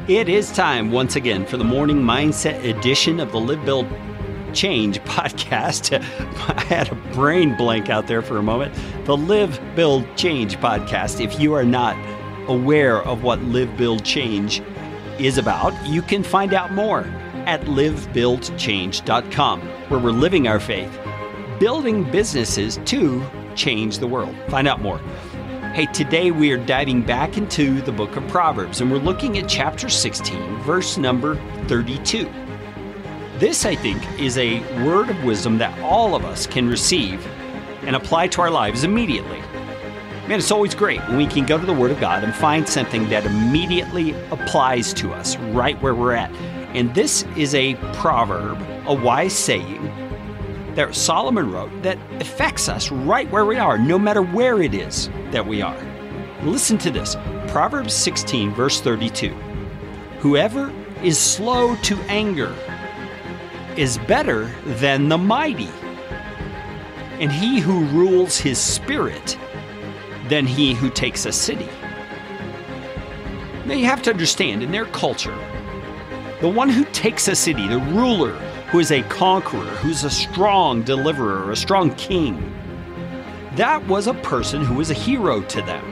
It is time once again for the Morning Mindset edition of the Live, Build, Change podcast. I had a brain blank out there for a moment. The Live, Build, Change podcast. If you are not aware of what Live, Build, Change is about, you can find out more at livebuildchange.com, where we're living our faith, building businesses to change the world. Find out more. Hey, today we are diving back into the book of Proverbs, and we're looking at chapter 16, verse number 32. This, I think, is a word of wisdom that all of us can receive and apply to our lives immediately. Man, it's always great when we can go to the Word of God and find something that immediately applies to us right where we're at. And this is a proverb, a wise saying that Solomon wrote that affects us right where we are, no matter where it is that we are. Listen to this. Proverbs 16, verse 32. Whoever is slow to anger is better than the mighty, and he who rules his spirit than he who takes a city. Now you have to understand, in their culture, the one who takes a city, the ruler, who is a conqueror, who's a strong deliverer, a strong king, that was a person who was a hero to them.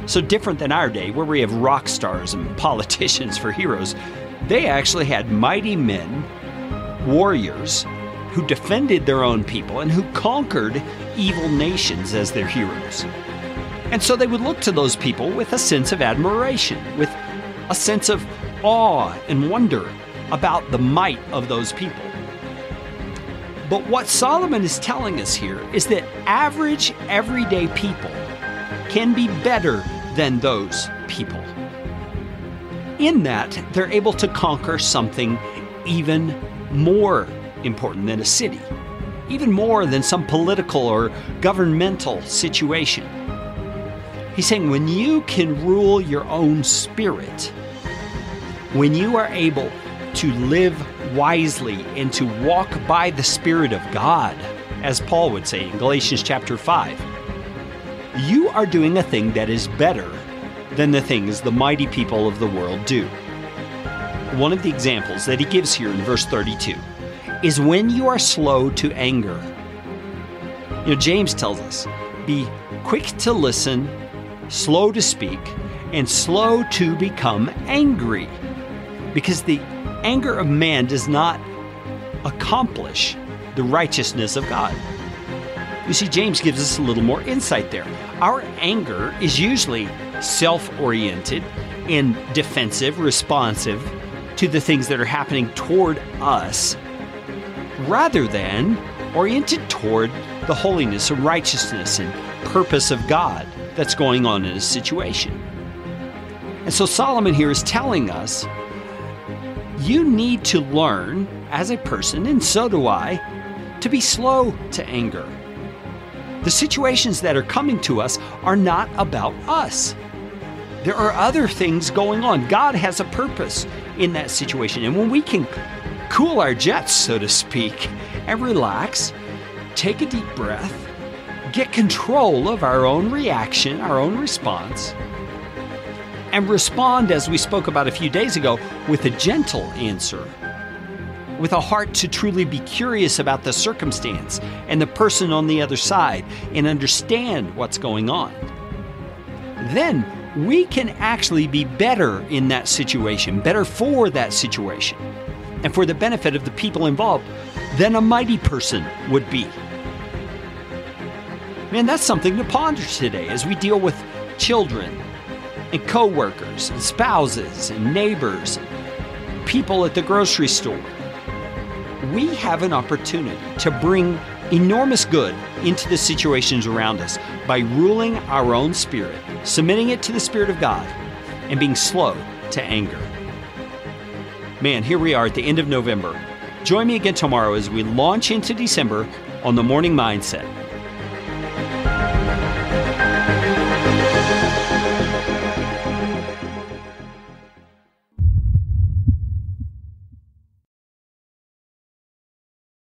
So different than our day, where we have rock stars and politicians for heroes, they actually had mighty men, warriors, who defended their own people and who conquered evil nations as their heroes. And so they would look to those people with a sense of admiration, with a sense of awe and wonder about the might of those people. But what Solomon is telling us here is that average, everyday people can be better than those people, in that they're able to conquer something even more important than a city, even more than some political or governmental situation. He's saying when you can rule your own spirit, when you are able to live wisely and to walk by the Spirit of God, as Paul would say in Galatians chapter 5, you are doing a thing that is better than the things the mighty people of the world do. One of the examples that he gives here in verse 32 is when you are slow to anger. You know, James tells us, be quick to listen, slow to speak, and slow to become angry, because the anger of man does not accomplish the righteousness of God. You see, James gives us a little more insight there. Our anger is usually self-oriented and defensive, responsive to the things that are happening toward us, rather than oriented toward the holiness and righteousness and purpose of God that's going on in a situation. And so Solomon here is telling us, you need to learn as a person, and so do I, to be slow to anger. The situations that are coming to us are not about us. There are other things going on. God has a purpose in that situation. And when we can cool our jets, so to speak, and relax, take a deep breath, get control of our own reaction, our own response, and respond, as we spoke about a few days ago, with a gentle answer, with a heart to truly be curious about the circumstance and the person on the other side and understand what's going on, then we can actually be better in that situation, better for that situation, and for the benefit of the people involved than a mighty person would be. Man, that's something to ponder today as we deal with children and co-workers and spouses and neighbors and people at the grocery store. We have an opportunity to bring enormous good into the situations around us by ruling our own spirit, submitting it to the Spirit of God, and being slow to anger. Man, here we are at the end of November. Join me again tomorrow as we launch into December on the Morning Mindset.